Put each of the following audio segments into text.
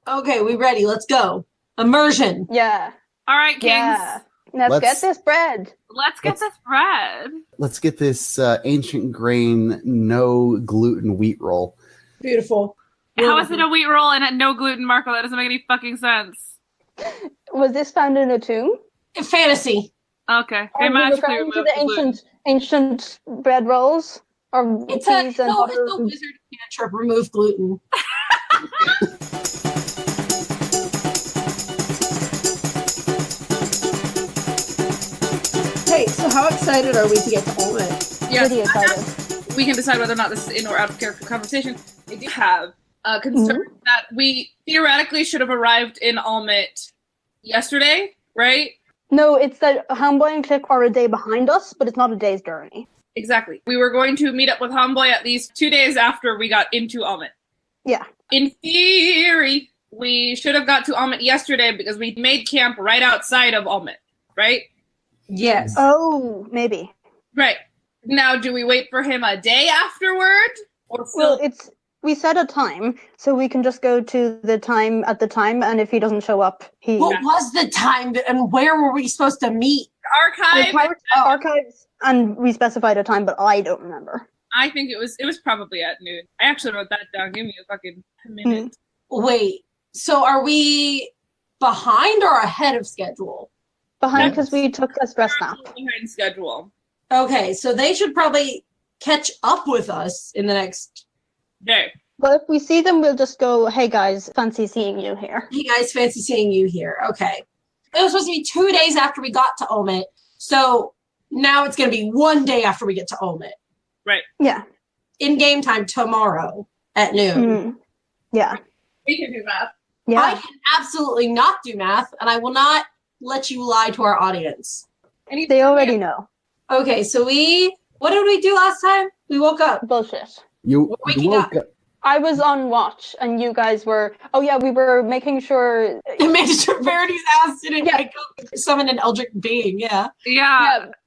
Okay, we ready. Let's go. Immersion. Yeah. All right, Kings. Yeah. Let's get this bread. Let's get this bread. Let's get this ancient grain, no gluten wheat roll. Beautiful. How is it a wheat roll and no gluten, Marco? That doesn't make any fucking sense. Was this found in a tomb? Fantasy. Okay. Are you referring to the ancient bread rolls? Or It's a wizard cantrip. Remove gluten. Hey, so how excited are we to get to Ulmit? Yes, Pretty excited. we can decide whether or not this is in or out of character conversation. I do have a concern that we theoretically should have arrived in Ulmit yesterday, right? No, it's that Homeboy and Click are a day behind us, but it's not a day's journey. Exactly. We were going to meet up with Homeboy at least 2 days after we got into Ulmit. Yeah. In theory, we should have got to Ulmit yesterday because we made camp right outside of Ulmit, right? Yes. Oh, maybe. Right. Now, do we wait for him a day afterward? Or Well, we set a time, so we can just go to the time at the time, and if he doesn't show up, What was the time and where were we supposed to meet? Archives, and we specified a time, but I don't remember. I think it was probably at noon. I actually wrote that down. Give me a fucking minute. Wait, so are we behind or ahead of schedule? Behind because we took a stress nap. Behind schedule. Okay, so they should probably catch up with us in the next day. Well, if we see them, we'll just go, hey guys, fancy seeing you here. Hey guys, fancy seeing you here. Okay. It was supposed to be 2 days after we got to Ulmit, so now it's going to be 1 day after we get to Ulmit. Right. Yeah. In game time tomorrow at noon. Yeah. We can do math. Yeah. I can absolutely not do math, and I will not let you lie to our audience. They already know. Okay, so what did we do last time? We woke up. Bullshit. You woke up. I was on watch, and you guys were. Oh yeah, we were making sure. Making sure Verity's ass didn't wake up, summon an eldritch being. Yeah.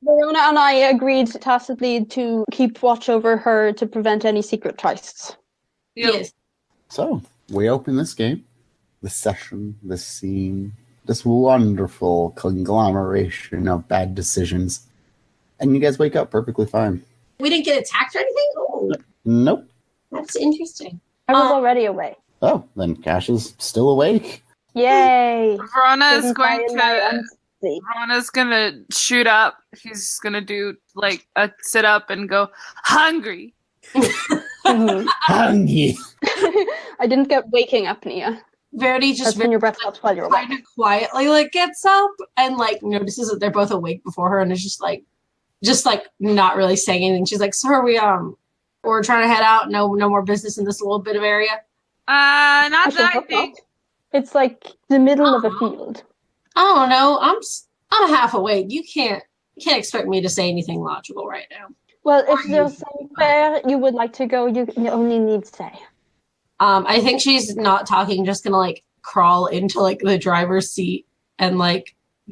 Verona and I agreed tacitly to keep watch over her to prevent any secret trysts. Yes. So we open this game, this session, this scene, this wonderful conglomeration of bad decisions, and you guys wake up perfectly fine. We didn't get attacked or anything? Oh. Nope. That's interesting. I was already awake. Oh, then Cash is still awake. Yay! Verona's gonna shoot up. He's gonna do like a sit up and go hungry. Hungry. I didn't get waking apnea. Verity just when your breath stops while you're awake. Kind of quietly gets up and notices that they're both awake before her and is just not really saying anything. She's like, "Sir, we're trying to head out. No more business in this little bit of area." Not that I think. It's like the middle of a field. I don't know. I'm half awake. You can't expect me to say anything logical right now. Well, if there's somewhere you would like to go, you only need to say. I think she's not talking, just gonna crawl into the driver's seat and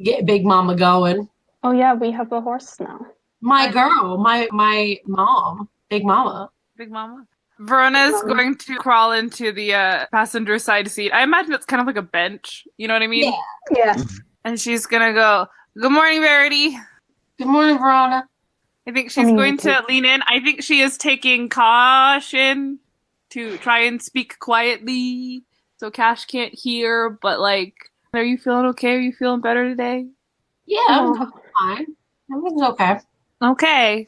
get Big Mama going. Oh yeah, we have a horse now. My girl, my mom, Big Mama. Big Mama. Verona's going to crawl into the passenger side seat. I imagine it's kind of like a bench. You know what I mean? Yeah. And she's gonna go, "Good morning, Verity." Good morning, Verona. I think she's going to lean in. I think she is taking caution to try and speak quietly so Cash can't hear, but are you feeling okay? Are you feeling better today? Yeah, I'm fine. Everything's okay. Okay.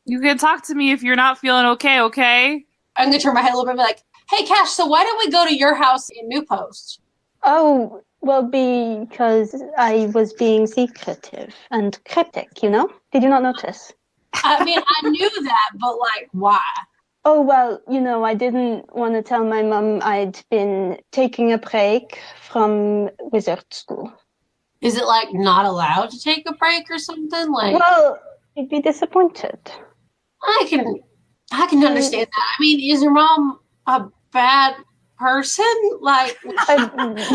You can talk to me if you're not feeling okay? I'm going to turn my head a little bit and be like, "Hey, Cash, so why don't we go to your house in New Post?" Oh, well, because I was being secretive and cryptic, Did you not notice? I mean, I knew that, but why? Oh, well, I didn't want to tell my mom I'd been taking a break from wizard school. Is it not allowed to take a break or something? Well, you'd be disappointed. I can understand that. I mean, is your mom a bad person?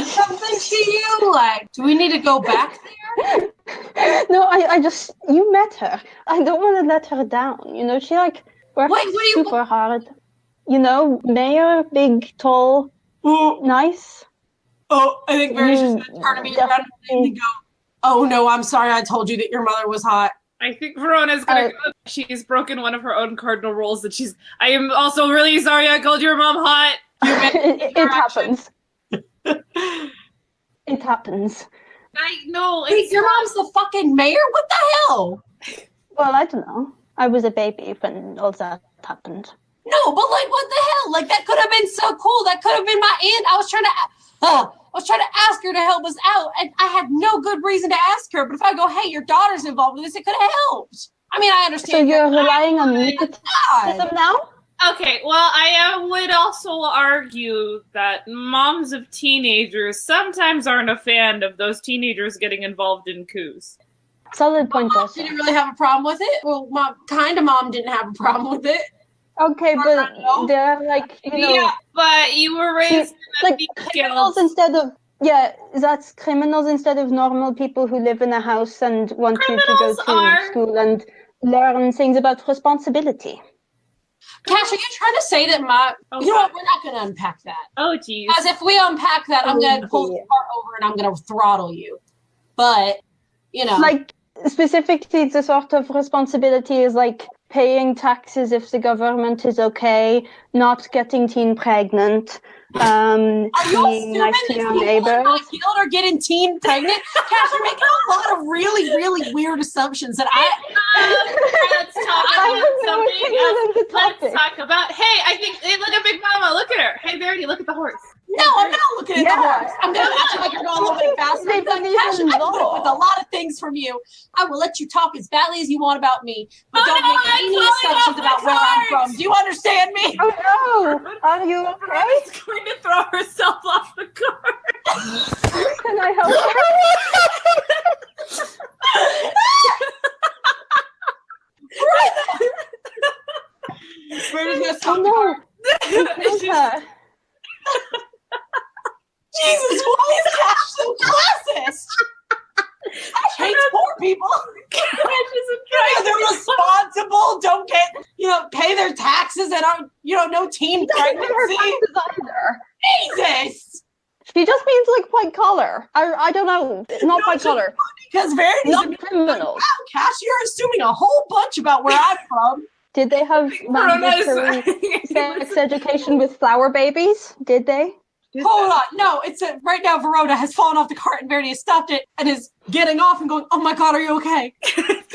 Something to you? Do we need to go back there? No, you met her. I don't want to let her down. She works super hard. Mayor, big, tall, nice. Oh, I think Verity's just going to turn to me around and go, oh no, I'm sorry I told you that your mother was hot. I think Verona's gonna go. She's broken one of her own cardinal rules that I am also really sorry I called your mom hot. It happens. It happens. I know. Wait, your mom's the fucking mayor? What the hell? Well, I don't know. I was a baby when all that happened. No, but like, what the hell? Like, that could have been so cool. That could have been my aunt. I was trying to ask her to help us out, and I had no good reason to ask her. But if I go, hey, your daughter's involved with this, it could have helped. I mean, I understand. So you're relying on nepotism now? Okay, well, I would also argue that moms of teenagers sometimes aren't a fan of those teenagers getting involved in coups. Solid point, Mom also. didn't really have a problem with it. Well, my kind of mom didn't have a problem with it. Okay, but they're like, Yeah, but you were raised like criminals instead of that's criminals instead of normal people who live in a house and want you to go to school and learn things about responsibility. Cash, are you trying to say that you know what? We're not going to unpack that. Oh, geez. Because if we unpack that, I'm going to pull the part over and I'm going to throttle you. But, like specifically, the sort of responsibility is like paying taxes if the government is okay, not getting teen pregnant, being nice to your neighbors. Guild are getting teen pregnant. Cash, you're making a lot of really, really weird assumptions that let's talk about something else. Let's talk about, hey, I think, hey, look at Big Mama, look at her. Hey, Verity, look at the horse. No, I'm not looking at the horse. I'm going to act like you're going a little bit faster. Cash, I put up with a lot of things from you. I will let you talk as badly as you want about me, but don't make any assumptions about where I'm from. Do you understand me? Oh no! Are you okay? She's going to throw herself off the cart. Can I help her? We're just going to stop Oh the no! cart. Jesus, why is Cash so classist? Cash hates poor people. They're responsible, don't get, pay their taxes and are, no teen pregnancy. Jesus! She just means like white collar. I don't know. Not white collar. Because Verity's not criminals. Wow, Cash, you're assuming a whole bunch about where I'm from. Did they have mandatory sex education with flower babies? Did they? Hold on. No, right now Verona has fallen off the cart and Verity has stopped it and is getting off and going, oh my God, are you okay?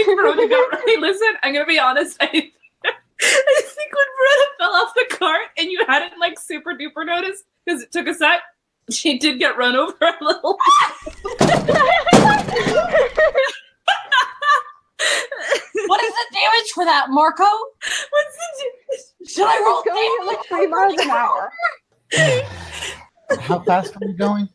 Verona got really, listen, I'm going to be honest. I think when Verona fell off the cart and you hadn't like super duper noticed because it took a sec, she did get run over a little What is the damage for that, Marco? What's the damage? Should I roll going at like 3 miles an hour? How fast are we going?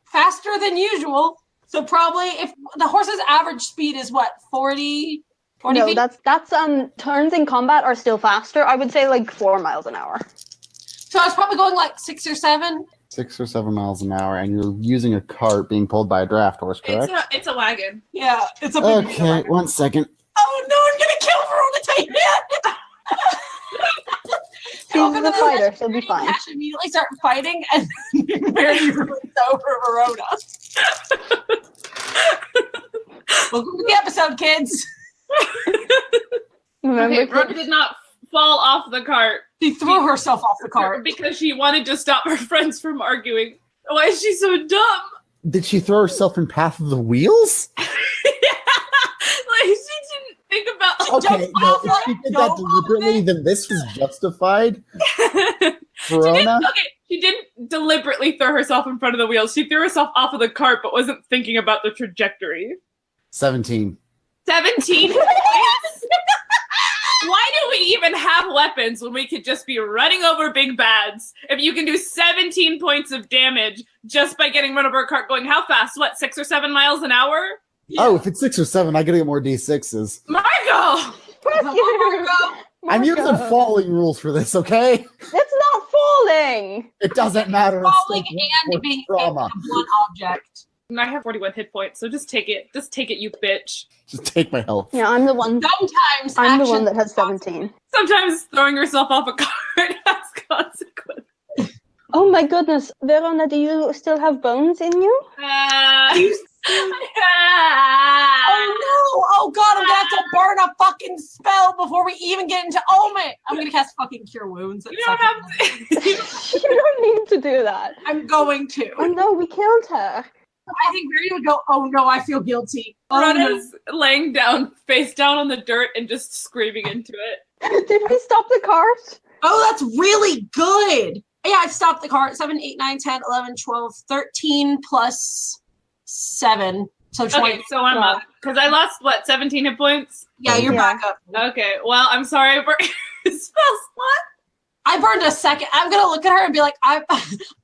Faster than usual. So probably if the horse's average speed is what, 40 no, feet? that's turns in combat are still faster. I would say like 4 miles an hour. So I was probably going like 6 or 7. 6 or 7 miles an hour, and you're using a cart being pulled by a draft horse, correct? It's a wagon. Yeah, it's a Okay, 1 second. Oh no, I'm gonna kill Verona Titan! She's a fighter, she'll be fine. Cash immediately start fighting and Verity ruins over Verona. Welcome to the episode, kids. Remember, Verona did not fall off the cart. She threw herself off the cart. Because she wanted to stop her friends from arguing. Why is she so dumb? Did she throw herself in path of the wheels? Yeah. Like, she didn't think about... Okay, no, if she did that deliberately, then this was justified. Verona? She didn't deliberately throw herself in front of the wheels. She threw herself off of the cart, but wasn't thinking about the trajectory. 17. 17 points? Why do we even have weapons when we could just be running over big bads? If you can do 17 points of damage just by getting run over a cart going how fast? What, 6 or 7 miles an hour? Yeah. Oh, if it's 6 or 7, I gotta get more D6s. Margo! I'm using falling rules for this, okay? It's not falling! It doesn't matter. Falling and being hit with one object. I have 41 hit points, so just take it. Just take it, you bitch. Just take my health. Yeah, I'm the one. Sometimes I'm the one that has 17. Sometimes throwing yourself off a cart has consequences. Oh my goodness, Verona, do you still have bones in you? Oh no! Oh god, I'm gonna have to burn a fucking spell before we even get into Ulmit! I'm gonna cast fucking Cure Wounds. You don't have to. You don't need to do that. I'm going to. Oh no, we killed her. I think Verity would go, oh no, I feel guilty. Oh Verona's laying down, face down on the dirt and just screaming into it. Did we stop the cart? Oh, that's really good! Yeah, I've stopped the cart. 7, 8, 9, 10, 11, 12, 13 plus 7. So 20. Okay, so I'm up. Because I lost, 17 hit points? Yeah, you're back up. Okay, well, I'm sorry for spell slot. I burned a second. I'm going to look at her and be like, I'm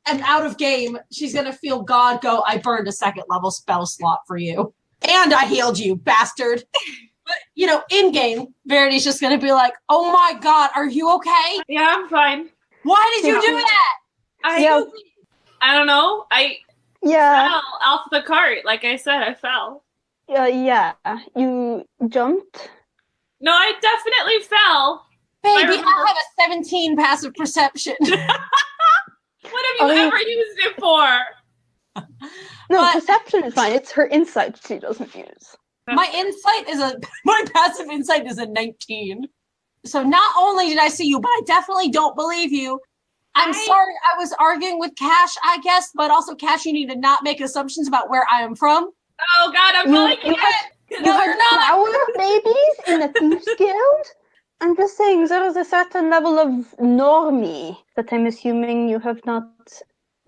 out of game. She's going to feel God go, I burned a second level spell slot for you. And I healed you, bastard. But, in game, Verity's just going to be like, oh my God, are you okay? Yeah, I'm fine. Why did you do that? I don't know. I fell off the cart. Like I said, I fell. Yeah. You jumped? No, I definitely fell. Baby, I have a 17 passive perception. What have you ever used it for? No, perception is fine. It's her insight she doesn't use. My passive insight is a 19. So not only did I see you, but I definitely don't believe you. I'm sorry I was arguing with Cash, I guess, but also, Cash, you need to not make assumptions about where I am from. Oh, God, I'm falling again. You had flower babies in the Thieves Guild? I'm just saying there is a certain level of normie that I'm assuming you have not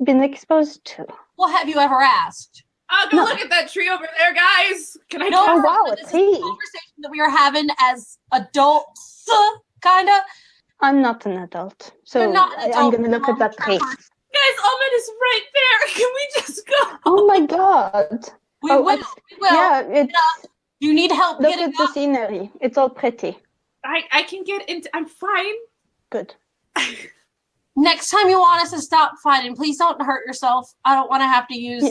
been exposed to. Well, have you ever asked? Oh, go look at that tree over there, guys. Can I? No, oh, wow, this is a conversation that we are having as adults, kind of. I'm not an adult, so You're not an adult. I'm going to look at that tree. Guys, Ulmit is right there. Can we just go? Oh my God. We will. Yeah, it's, you need help look getting at the up. scenery. It's all pretty. I can get into. I'm fine. Good. Next time you want us to stop fighting, please don't hurt yourself. I don't want to have to use.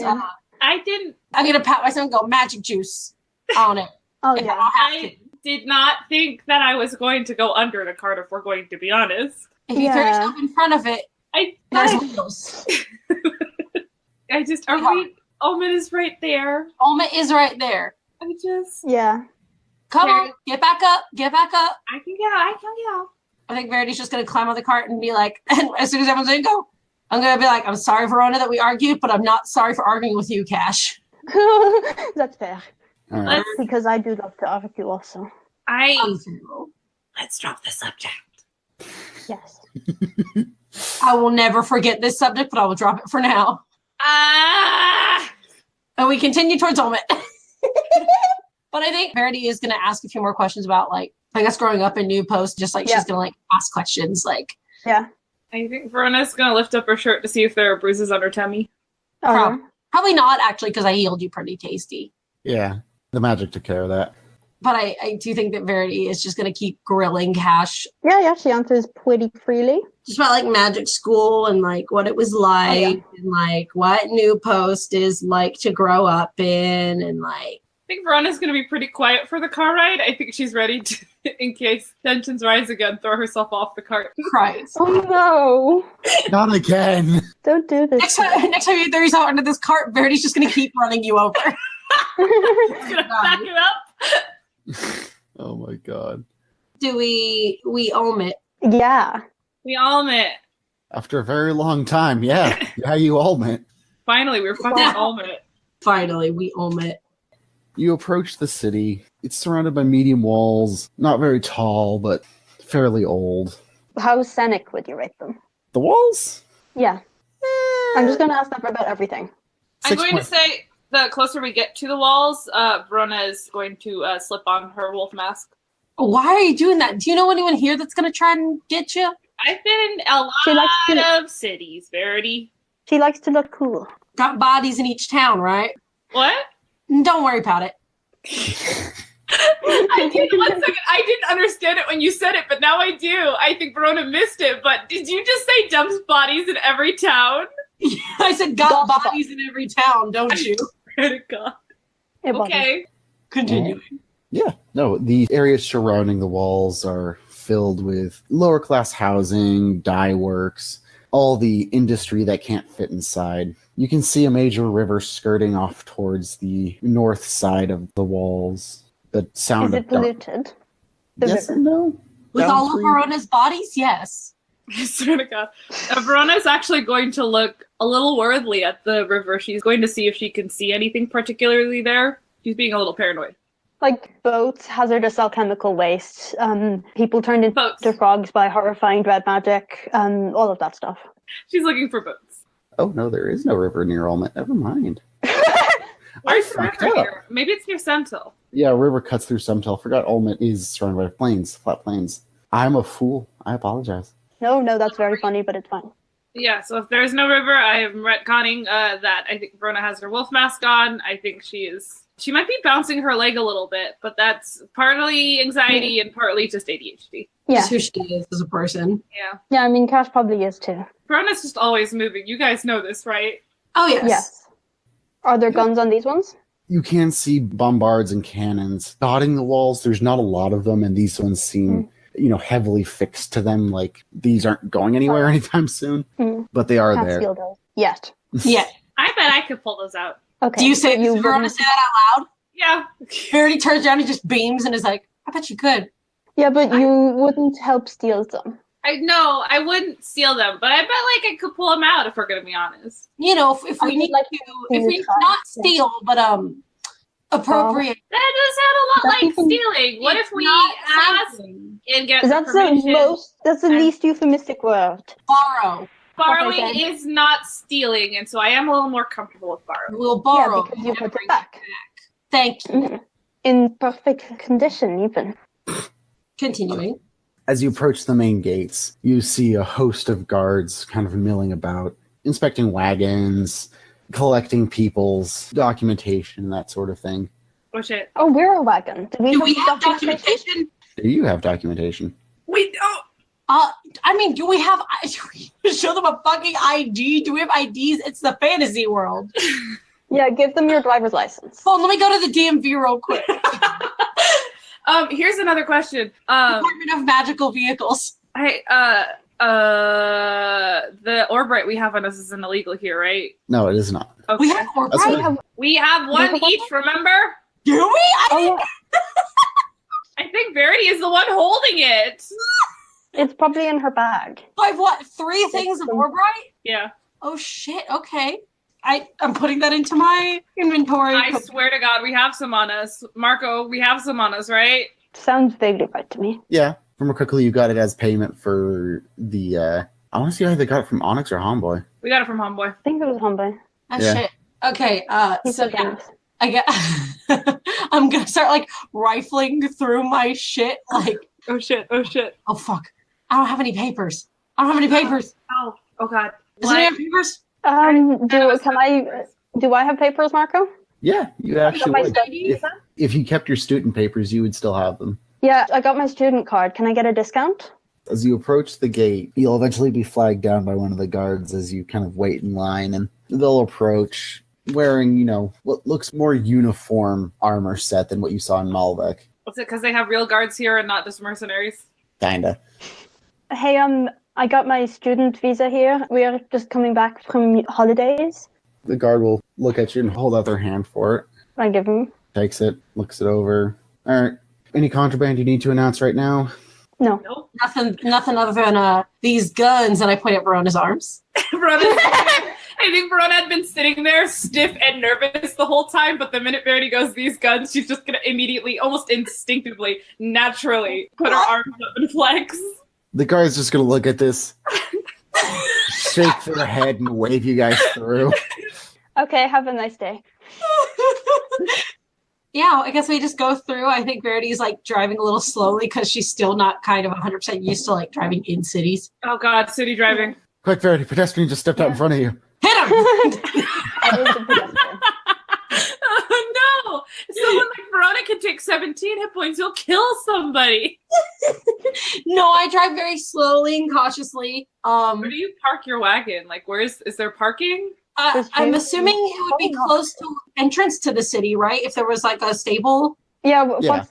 I didn't. I'm gonna pat myself and go magic juice on it. Oh yeah. I did not think that I was going to go under the cart. If we're going to be honest, If you throw yourself in front of it, there's wheels. I just are we. Ulmit is right there. Ulmit is right there. Yeah. Come on, get back up. Get back up. I can go. I think Verity's just gonna climb on the cart and be like, and as soon as everyone's gonna go, I'm gonna be like, I'm sorry, Verona, that we argued, but I'm not sorry for arguing with you, Cash. That's fair. All right. Because I do love to argue also. Let's drop the subject. Yes. I will never forget this subject, but I will drop it for now. And we continue towards Ulmit. But I think Verity is going to ask a few more questions about, like, I guess growing up in New Post, just like she's going to like ask questions, like. Yeah. I think Verona's going to lift up her shirt to see if there are bruises on her tummy. Probably not, actually, because I healed you pretty tasty. Yeah, the magic took care of that. But I do think that Verity is just going to keep grilling Cash. Yeah, she answers pretty freely. Just about, like, magic school and, like, what it was like and, like, what New Post is like to grow up in and, like. I think Verona's going to be pretty quiet for the car ride. I think she's ready to, in case tensions rise again, throw herself off the cart. Christ. Oh no. Not again. Don't do this. Next time you throw yourself under this cart, Verity's just going to keep running you over. It's going to back it up. Oh my God. Do we Ulmit? Yeah. We Ulmit. After a very long time, yeah, you Ulmit. Finally, we're fucking Ulmit. Finally, we Ulmit. You approach the city. It's surrounded by medium walls, not very tall, but fairly old. How scenic would you rate them? The walls? Yeah. I'm just going to ask them about everything. I'm going to say the closer we get to the walls, Verona is going to slip on her wolf mask. Why are you doing that? Do you know anyone here that's going to try and get you? I've been in a lot of cities, Verity. She likes to look cool. Got bodies in each town, right? What? Don't worry about it. I didn't understand it when you said it, but now I do. I think Verona missed it, but did you just say dumps bodies in every town? Yeah, I said got bodies in every town, don't you? Swear to God. Okay. Continuing. Yeah. No, the areas surrounding the walls are filled with lower class housing, dye works, all the industry that can't fit inside. You can see a major river skirting off towards the north side of the walls. The sound Is of it polluted? The yes river? and no. With all of Downstream. Verona's bodies, yes. I swear to God. Verona's actually going to look a little worriedly at the river. She's going to see if she can see anything particularly there. She's being a little paranoid. Like boats, hazardous alchemical waste, people turned into Boats. frogs by horrifying red magic, all of that stuff. She's looking for boats. Oh no, there is no river near Ulmit. Never mind. Where's the fucked river up. here? Maybe it's near Sentil. Yeah, a river cuts through Sumtel. Forgot Ulmit is surrounded by plains, flat plains. I'm a fool. I apologize. No, that's very funny, but it's fine. Yeah, so if there's no river, I am retconning that I think Verona has her wolf mask on. I think she might be bouncing her leg a little bit, but that's partly anxiety and partly just ADHD. Yeah. Just who she is as a person. Yeah. Yeah, I mean, Cash probably is too. Verona's just always moving. You guys know this, right? Oh, yes. Yes. Are there guns on these ones? You can see bombards and cannons dotting the walls. There's not a lot of them, and these ones seem, heavily fixed to them. Like these aren't going anywhere anytime soon, but they are Can't there. steal those. Yet. Yeah. I bet I could pull those out. Okay. Do you say you Verona wouldn't- say that out loud? Yeah. Verity turns around and just beams and is like, I bet you could. Yeah, but you wouldn't help steal them. I know, I wouldn't steal them, but I bet I could pull them out if we're gonna be honest. If I we would need like to, to if we try. not steal, but appropriate. That does sound a lot That's like even- stealing. What if we Not ask something. and get That's permission? that's the and- least euphemistic word. Borrow. Borrowing Okay. is not stealing, and so I am a little more comfortable with borrowing. We'll borrow. Yeah, because you and put bring it back. Thank you. In perfect condition, even. Continuing. As you approach the main gates, you see a host of guards kind of milling about, inspecting wagons, collecting people's documentation, that sort of thing. Oh shit. Oh, we're a wagon. Do we have documentation? Do you have documentation? We don't. Do we have? Show them a fucking ID. Do we have IDs? It's the fantasy world. Yeah, give them your driver's license. Hold on, let me go to the DMV real quick. Here's another question. Department of Magical Vehicles. The Orbright we have on us isn't illegal here, right? No, it is not. Okay. We have Orbright. That's We have, We have one have one? each, remember? Do we? oh, I think Verity is the one holding it. it's probably in her bag. I have what? 3 things of Orbright? Yeah. Oh shit. Okay. I'm putting that into my inventory. I swear to God, we have some on us. Marco, we have some on us, right? Sounds vaguely right to me. Yeah. From quickly, you got it as payment for the. I want to see how they got it from Onyx or Homeboy. We got it from Homeboy. I think it was Homeboy. Ah, Yeah. shit. Okay. He's So so yeah, generous. I get. I'm gonna start rifling through my shit. Oh shit, Oh fuck! I don't have any papers. Oh God. Does anyone have papers? Do I have papers, Marco? Yeah, you actually my would. study If you kept your student papers, you would still have them. Yeah, I got my student card. Can I get a discount? As you approach the gate, you'll eventually be flagged down by one of the guards as you kind of wait in line, and they'll approach wearing, what looks more uniform armor set than what you saw in Malbec. Is it because they have real guards here and not just mercenaries? Kinda. Hey, I got my student visa here. We are just coming back from holidays. The guard will look at you and hold out their hand for it. I give him. Takes it, looks it over. All right. Any contraband you need to announce right now? No. Nope. Nothing other than these guns, and I point at Verona's arms. I think Verona had been sitting there stiff and nervous the whole time, but the minute Verity goes, these guns, she's just gonna immediately, almost instinctively, naturally put her arms up and flex. The guard's just going to look at this, shake their head, and wave you guys through. Okay, have a nice day. Yeah, I guess we just go through. I think Verity's driving a little slowly because she's still not kind of 100% used to driving in cities. Oh God, city driving. Quick, Verity, pedestrian just stepped out in front of you. Hit him! I was the pedestrian. Oh no! Someone like Verona can take 17 hit points, you'll kill somebody. No, I drive very slowly and cautiously. Where do you park your wagon? Is there parking? I'm assuming it would be close to entrance to the city, right? If there was a stable. Yeah, Yeah.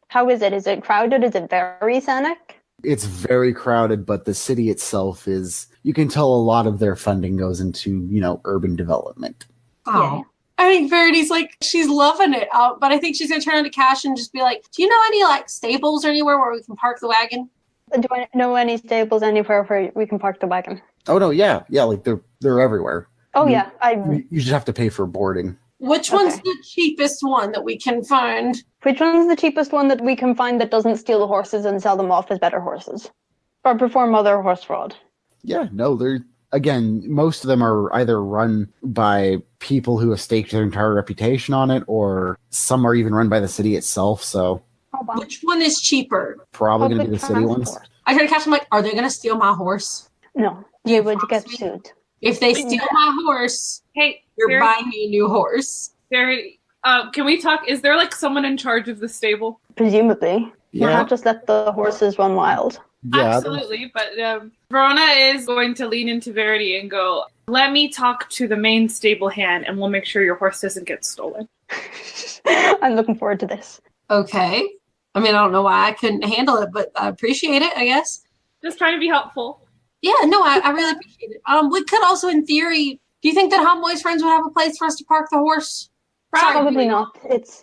how is it? Is it crowded? Is it very scenic? It's very crowded, but the city itself is, you can tell a lot of their funding goes into, urban development. Oh. I think Verity's like, she's loving it. But I think she's going to turn into Cash and just be like, do you know any like stables or anywhere where we can park the wagon? Do I know any stables anywhere where we can park the wagon? Oh, no, yeah. Yeah, like they're everywhere. Oh, you, yeah. You just have to pay for boarding. Which one's the cheapest one that we can find? Which one's the cheapest one that we can find that doesn't steal the horses and sell them off as better horses? Or perform other horse fraud? Yeah, no, again, most of them are either run by people who have staked their entire reputation on it, or some are even run by the city itself, so... Oh, wow. Which one is cheaper? Probably going to be the city ones. I try to catch them like, are they going to steal my horse? No, you would get sued. If they steal my horse, Hey, you're buying me a new horse. Verity, can we talk? Is there like someone in charge of the stable? Presumably. You Yeah. can't just let the horses run wild. Yeah, Absolutely, but Verona is going to lean into Verity and go, let me talk to the main stable hand and we'll make sure your horse doesn't get stolen. I'm looking forward to this. Okay. I mean, I don't know why I couldn't handle it, but I appreciate it, I guess. Just trying to be helpful. Yeah, no, I really appreciate it. We could also, in theory, do you think that Homeboy's friends would have a place for us to park the horse? Probably not. It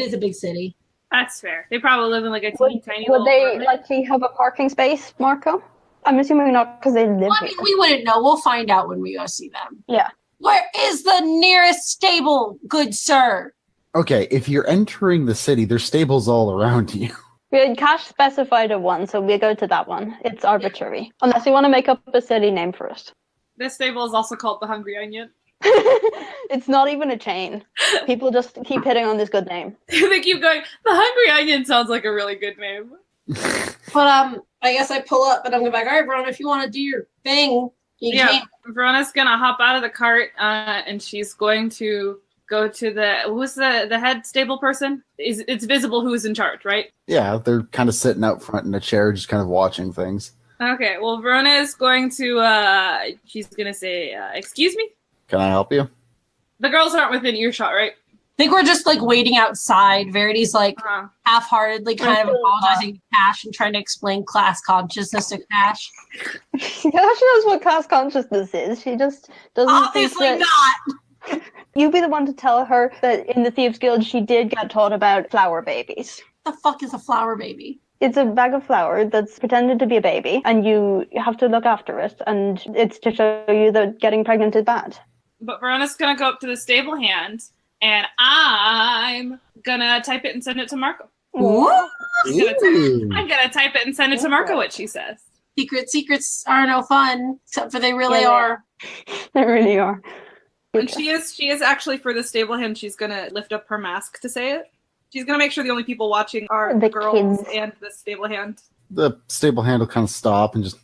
is a big city. That's fair. They probably live in like a teeny tiny Would little they apartment. likely have a parking space, Marco? I'm assuming not because they live Well, I here. mean, we wouldn't know. We'll find out when we go see them. Yeah. Where is the nearest stable, good sir? Okay, if you're entering the city, there's stables all around you. We had Cash specified a one, so we go to that one. It's arbitrary. Unless you want to make up a city name for it. This stable is also called the Hungry Onion. It's not even a chain. People just keep hitting on this good name. They keep going, the Hungry Onion sounds like a really good name. But I guess I pull up and I'm going to be like, all right, Verona, if you want to do your thing, you can. Verona's gonna hop out of the cart and she's going to go to who's the head stable person? It's visible who's in charge, right? Yeah, they're kind of sitting out front in a chair, just kind of watching things. Okay, well, Verona is going to, she's going to say, excuse me? Can I help you? The girls aren't within earshot, right? I think we're just like waiting outside. Verity's like half-heartedly kind of apologizing to Cash and trying to explain class consciousness to Cash. Cash knows what class consciousness is. She just doesn't Obviously think that... not. You be the one to tell her that in the Thieves Guild she did get taught about flower babies. What the fuck is a flower baby? It's a bag of flour that's pretended to be a baby, and you have to look after it, and it's to show you that getting pregnant is bad. But Verona's going to go up to the stable hand, and I'm going to type it and send it to Marco. What? I'm going to type it and send it to Marco what she says. Secrets are no fun, except for they really are. They really are. And she is actually, for the stable hand, she's going to lift up her mask to say it. She's going to make sure the only people watching are The girls kids. and the stable hand. The stable hand will kind of stop and just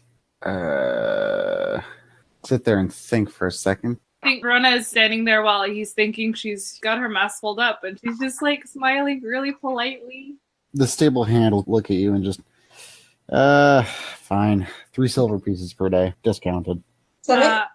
sit there and think for a second. I think Verona is standing there while he's thinking. She's got her mask pulled up, and she's just like smiling really politely. The stable hand will look at you and just, fine. 3 silver pieces per day, discounted. I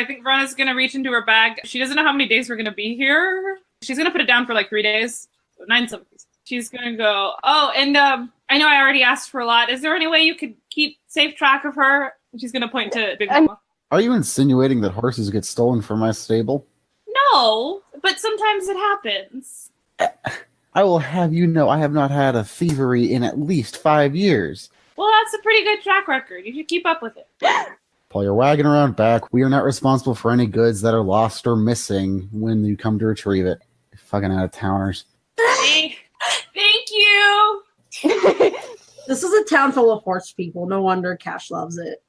think Verona's going to reach into her bag. She doesn't know how many days we're going to be here. She's going to put it down for like 3 days. 9 silver pieces. She's going to go, oh, and I know I already asked for a lot. Is there any way you could keep safe track of her? And she's going to point to Big Mama. Are you insinuating that horses get stolen from my stable? No, but sometimes it happens. I will have you know I have not had a thievery in at least 5 years. Well, that's a pretty good track record. You should keep up with it. Pull your wagon around back. We are not responsible for any goods that are lost or missing when you come to retrieve it. You fucking out-of-towners. Thank you. This is a town full of horse people. No wonder Cash loves it.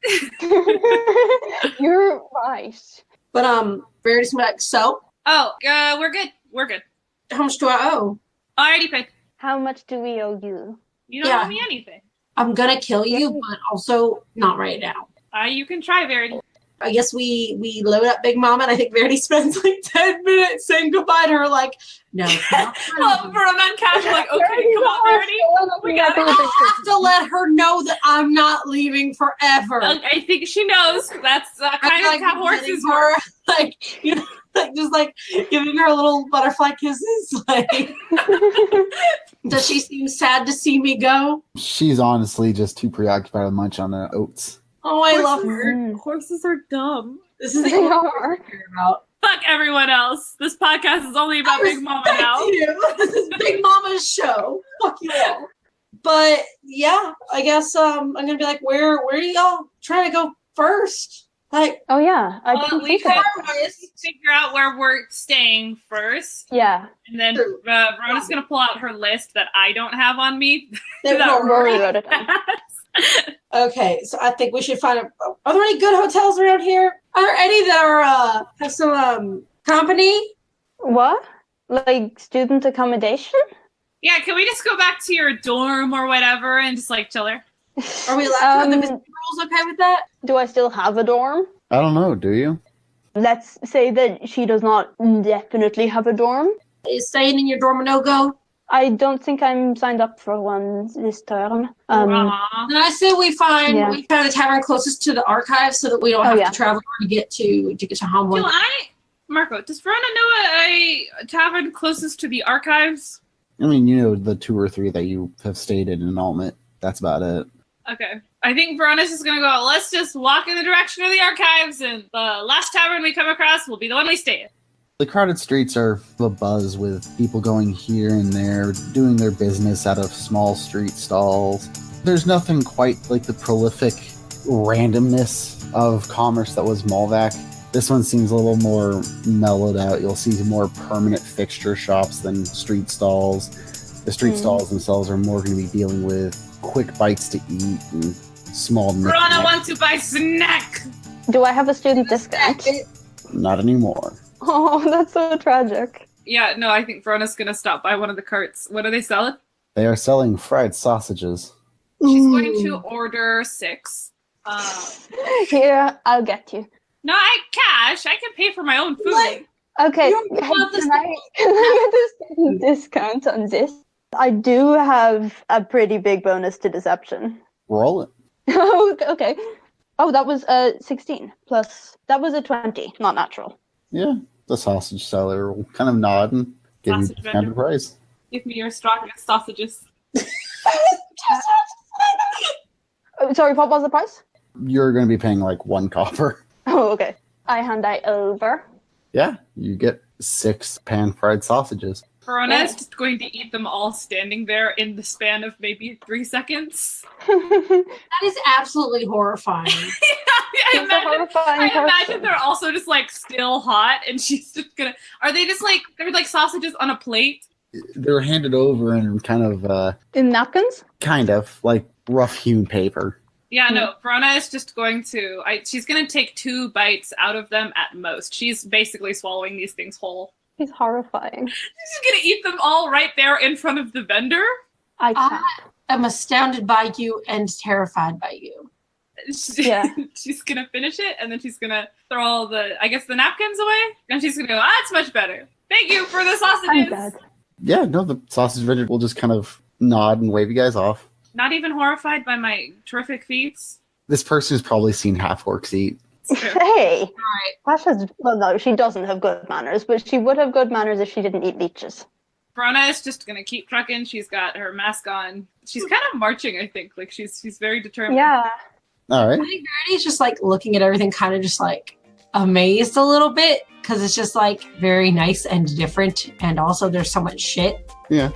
You're right. But Verity's gonna be like, so Oh, we're good. We're good. how much do I owe? I already paid. How much do we owe you? You don't Yeah. owe me anything. I'm gonna kill you, but also not right now. You can try, Verity. I guess we load up Big Mama, and I think Verity spends like 10 minutes saying goodbye to her, like, no. Well, Verona and Cash are like, okay, come on, Verity. We got it. I have to let her know that I'm not leaving forever. I think she knows. That's kind of how horses her, work. like, you know, like just like giving her little butterfly kisses, like. Does she seem sad to see me go? She's honestly just too preoccupied with munch on the oats. Oh, I love her. Horses are dumb. This is They the only are. thing I care about. Fuck everyone else. This podcast is only about Big Mama now. You. This is Big Mama's show. Fuck you all. But yeah, I guess I'm gonna be like, where are y'all trying to go first? Like, Oh yeah, I didn't We think could about figure out where we're staying first. Yeah. And then True. Verona's going to pull out her list that I don't have on me. That That Rory wrote it down. okay, so I think we should find are there any good hotels around here? Are there any that are have some company? What? Like student accommodation? Yeah, can we just go back to your dorm or whatever and just like chill there? Are we allowed to? Are the visitor rules okay with that? Do I still have a dorm? I don't know, do you? Let's say that she does not definitely have a dorm. Is staying in your dorm a no-go? I don't think I'm signed up for one this term. Aw. Then I say we find Yeah. the tavern closest to the archive so that we don't have yeah. to travel to get to Homewood. Marco, does Verona know a tavern closest to the archives? I mean, you know, the 2 or 3 that you have stayed in Ulmit. That's about it. Okay. I think Verona's just going to go, let's just walk in the direction of the archives, and the last tavern we come across will be the one we stay in. The crowded streets are abuzz with people going here and there, doing their business out of small street stalls. There's nothing quite like the prolific randomness of commerce that was Malvac. This one seems a little more mellowed out. You'll see more permanent fixture shops than street stalls. The street stalls themselves are more going to be dealing with quick bites to eat and small Verona knickknacks. wants to buy snack! Do I have a student discount? Not anymore. Oh, that's so tragic. Yeah, no, I think Verona's going to stop by one of the carts. What are they selling? They are selling fried sausages. She's going to order 6. Here, I'll get you. No, I can pay for my own food. What? Okay, You don't want this- can I get a student discount on this? I do have a pretty big bonus to deception. Roll it. Oh, okay. Oh, that was 16 plus. That was a 20, not natural. Yeah, the sausage seller will kind of nod and give you Sausage the discounted vendor. price. Give me your strongest sausages. Oh, sorry, what was the price? You're going to be paying like 1 copper. Oh, okay. I hand I over. Yeah, you get 6 pan-fried sausages. Verona is just going to eat them all standing there in the span of maybe 3 seconds. That is absolutely horrifying. I It's a horrifying imagine person. they're also just like still hot, and she's just gonna. Are they just like they're like sausages on a plate? They're handed over in kind of like rough-hewn paper. Yeah, no. Verona is just going to. She's gonna take 2 bites out of them at most. She's basically swallowing these things whole. He's horrifying. She's gonna eat them all right there in front of the vendor. I can't. I'm astounded by you and terrified by you. Yeah. She's gonna finish it, and then she's gonna throw all the napkins away, and she's gonna go, that's much better. Thank you for the I'm sausages. dead. Yeah, no, the sausage vendor will just kind of nod and wave you guys off. Not even horrified by my terrific feats. This person's probably seen half-orcs eat. It's true. Hey! Pasha's, well, no, she doesn't have good manners, but she would have good manners if she didn't eat leeches. Verona is just gonna keep trucking. She's got her mask on. She's kind of marching, I think. Like she's very determined. Yeah. All right. I think Verity's just like looking at everything kind of just like amazed a little bit because it's just like very nice and different. And also there's so much shit. Yeah.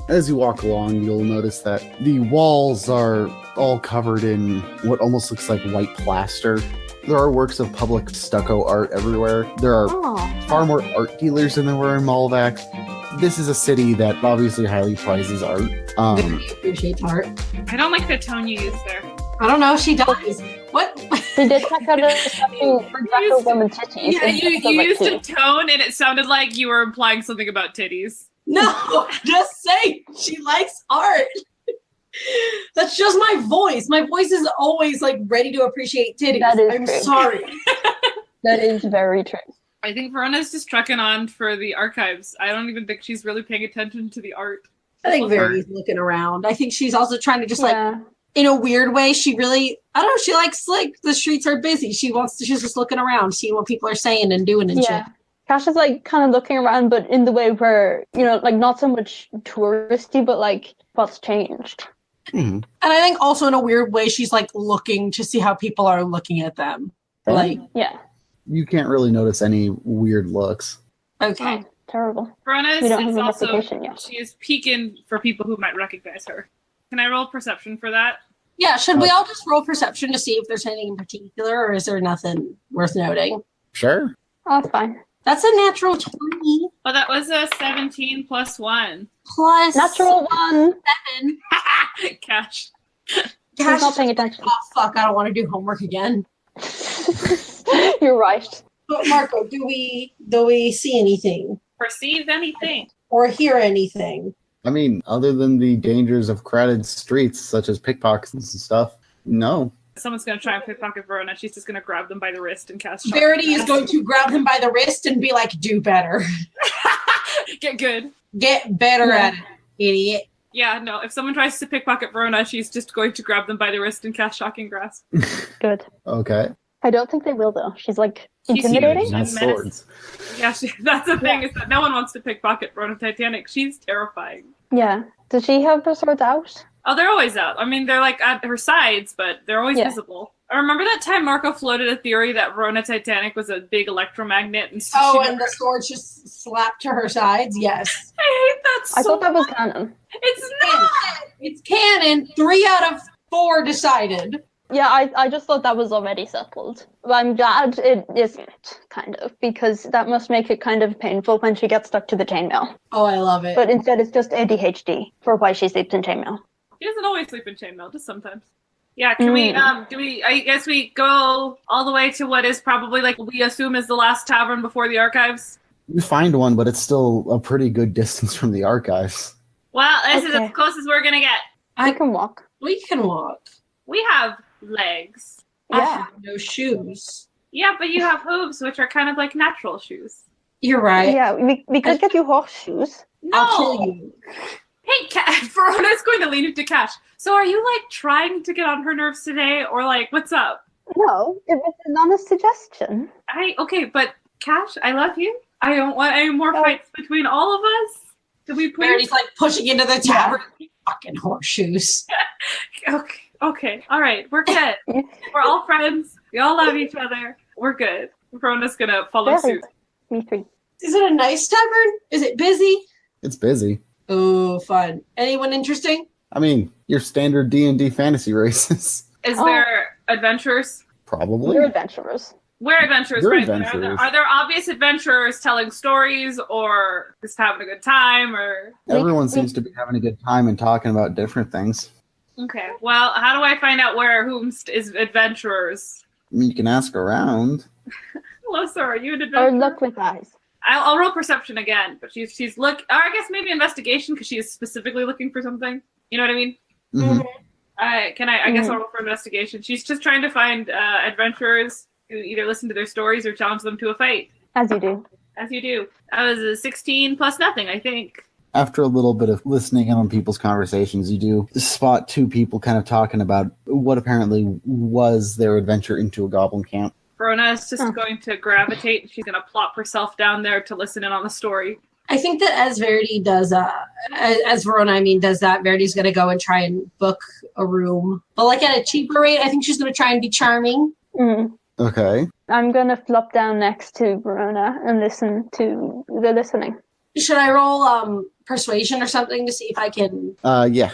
As you walk along, you'll notice that the walls are all covered in what almost looks like white plaster. There are works of public stucco art everywhere. There are Oh. far more art dealers than there were in Malvac. This is a city that obviously highly prizes art. Very appreciates art. I don't like the tone you use there. I don't know. She does. What? She did check out a statue for Greco-Roman titties. Yeah, and you stuff like used a tea. tone, and it sounded like you were implying something about titties. No, just say she likes art. That's just my voice. My voice is always like ready to appreciate titties. That is I'm true. sorry. That is very true. I think Verona's just trucking on for the archives. I don't even think she's really paying attention to the art. I think Verity's looking around. I think she's also trying to just like, Yeah. in a weird way, she really, I don't know, she likes like the streets are busy. She's just looking around, seeing what people are saying and doing and Yeah. shit. Cash is like kind of looking around, but in the way where, like not so much touristy, but like what's changed. Mm-hmm. And I think also in a weird way, she's like looking to see how people are looking at them. Like, yeah. You can't really notice any weird looks. Okay. Oh, terrible. Verona We don't is have also, investigation yet. she is peeking for people who might recognize her. Can I roll perception for that? Yeah, should we all just roll perception to see if there's anything in particular, or is there nothing worth noting? Sure. Oh, it's fine. That's a natural 20 Well, that was a 17 plus 1. plus Natural 1. 7. Cash. He's not paying attention. Oh, fuck, I don't want to do homework again. You're right. But Marco, do we see anything? Perceive anything. Or hear anything? I mean, other than the dangers of crowded streets, such as pickpockets and stuff, no. Someone's going to try and pickpocket Verona. She's just going to grab them by the wrist and cast shock. Verity is going to grab him by the wrist and be like, do better. Get good. Get better at it, idiot. Yeah, no. If someone tries to pickpocket Verona, she's just going to grab them by the wrist and cast shocking grasp. Good. Okay. I don't think they will, though. She's like She's intimidating. huge. Nice swords. Yeah, that's the thing, is that no one wants to pickpocket Verona Titanic. She's terrifying. Yeah. Does she have her swords out? Oh, they're always out. I mean, they're like at her sides, but they're always Yeah. visible. I remember that time Marco floated a theory that Verona Titanic was a big electromagnet. And so Oh, and the sword just slapped to her sides? Yes. I hate that so I thought that was much. canon. It's not! It's canon. 3 out of 4 decided. Yeah, I just thought that was already settled. But I'm glad it isn't, kind of, because that must make it kind of painful when she gets stuck to the chainmail. Oh, I love it. But instead it's just ADHD for why she sleeps in chainmail. She doesn't always sleep in chainmail, just sometimes. Yeah, can we, I guess we go all the way to what is probably, like, we assume is the last tavern before the archives? You find one, but it's still a pretty good distance from the archives. Well, this is Okay. as close as we're gonna get. I can walk. We can walk. We have legs. I Yeah. have no shoes. Yeah, but you have hooves, which are kind of like natural shoes. You're right. Yeah, we could get you horseshoes. No! I'll kill you. Hey, Verona's going to lean into Cash. So are you, like, trying to get on her nerves today, or, like, what's up? No, it was an honest suggestion. Okay, but Cash, I love you. I don't want any more fights between all of us. Can we please? Verity's like pushing into the tavern. Fucking horseshoes. Okay, all right, we're good. We're all friends. We all love each other. We're good. Verona's gonna follow Very suit. Me three. Is it a nice tavern? Is it busy? It's busy. Oh, fun. Anyone interesting? I mean, your standard D&D fantasy races. Is Oh. there adventurers? Probably. We're adventurers. We're adventurers, You're right? adventurers. Are there obvious adventurers telling stories, or just having a good time, or? Everyone seems to be having a good time and talking about different things. Okay. Well, how do I find out whom is adventurers? I mean, you can ask around. Hello, sir. Are you an Or adventurer? look with eyes. I'll roll perception again, but she's or I guess maybe investigation because she is specifically looking for something. You know what I mean? Mhm. I guess I'll roll for investigation. She's just trying to find adventurers who either listen to their stories or challenge them to a fight, As you do. as you do. That was a 16 plus nothing, I think. After a little bit of listening in on people's conversations, you do spot 2 people kind of talking about what apparently was their adventure into a goblin camp. Verona is just going to gravitate. She's going to plop herself down there to listen in on the story. I think that as Verity does, as Verona, does that, Verity's going to go and try and book a room. But like at a cheaper rate, I think she's going to try and be charming. Mm. Okay. I'm gonna flop down next to Verona and listen to the listening. Should I roll persuasion or something to see if I can? Yeah.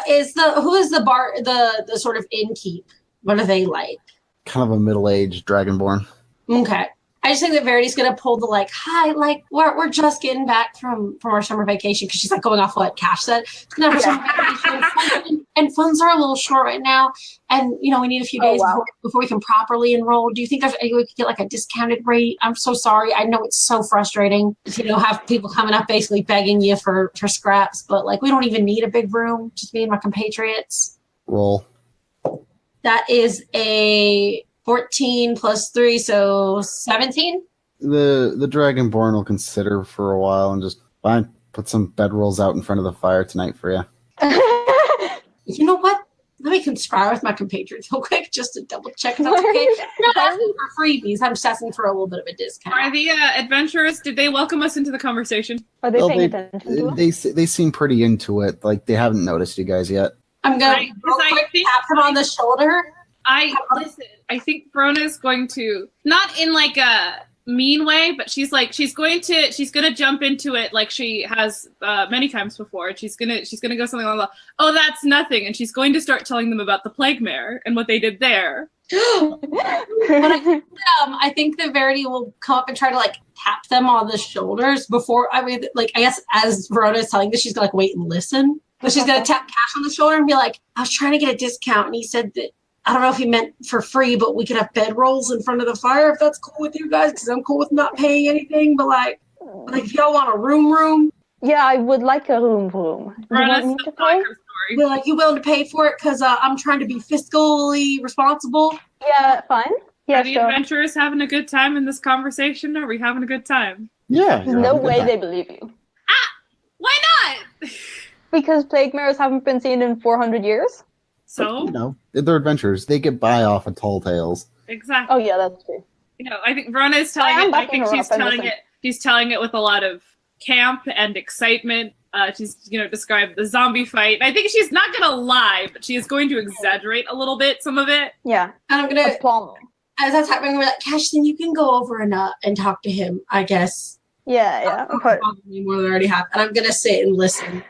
Who is the bar, the sort of innkeep? What are they like? Kind of a middle-aged dragonborn. Okay. I just think that Verity's gonna pull the like, hi, like we're just getting back from our summer vacation, because she's like going off what Cash said. It's gonna have summer vacation, and funds are a little short right now, and we need a few days before we can properly enroll. Do you think we could get like a discounted rate? I'm so sorry. I know it's so frustrating to have people coming up basically begging you for scraps, but like we don't even need a big room. Just me and my compatriots. Roll. That is a 14 plus 3, so 17? The dragonborn will consider for a while and just fine. Put some bedrolls out in front of the fire tonight for you. You know what? let me conspire with my compatriots real quick just to double check if that's okay. I'm not asking for freebies. I'm just asking for a little bit of a discount. Are the adventurers, did they welcome us into the conversation? Are they paying attention to us? They seem pretty into it. Like, they haven't noticed you guys yet. I'm going to tap him on the shoulder. Listen, I think Verona's going to, not in like a mean way, but she's going to jump into it like she has many times before. She's gonna go something along the, oh, that's nothing, and she's going to start telling them about the plague mare and what they did there. I think that Verity will come up and try to like tap them on the shoulders before. I mean, like, I guess as Verona is telling this, she's gonna like wait and listen. But she's gonna tap Cash on the shoulder and be like, I was trying to get a discount, and he said that, I don't know if he meant for free, but we could have bedrolls in front of the fire if that's cool with you guys, because I'm cool with not paying anything. But like if y'all want a room. Yeah, I would like a room. Do you want me to pay? Be like, you willing to pay for it? Because I'm trying to be fiscally responsible. Yeah, fine. Yeah, Are the adventurers having a good time in this conversation? Are we having a good time? Yeah. No way they believe you. Why not? Because plague mares haven't been seen in 400 years. So? You know, they're adventurers. They get by off of tall tales. Exactly. Oh, yeah, that's true. You know, I think Verona is telling it. I think she's telling it with a lot of camp and excitement. She's described the zombie fight. I think she's not gonna lie, but she is going to exaggerate a little bit, some of it. Yeah. And I'm gonna, as that's happening, we're like, Cash, then you can go over and talk to him, I guess. Yeah. Okay. More than I already have, and I'm gonna sit and listen.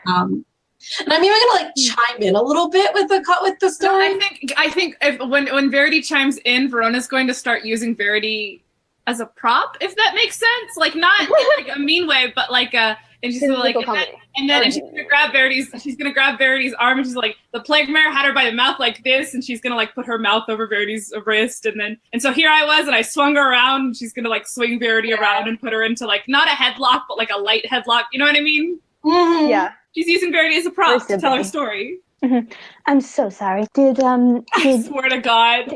And I'm even gonna like chime in a little bit with the story. No, I think when Verity chimes in, Verona's going to start using Verity as a prop, if that makes sense. Like, not in like a mean way, but like and she's gonna like and she's gonna grab Verity's arm, and she's like, the plague mare had her by the mouth like this, and she's gonna like put her mouth over Verity's wrist, and so here I was, and I swung her around, and she's gonna like swing Verity around and put her into like not a headlock, but like a light headlock. You know what I mean? Mm-hmm. Yeah. She's using Verity as a prop to tell her story. Mm-hmm. I'm so sorry. I swear to God.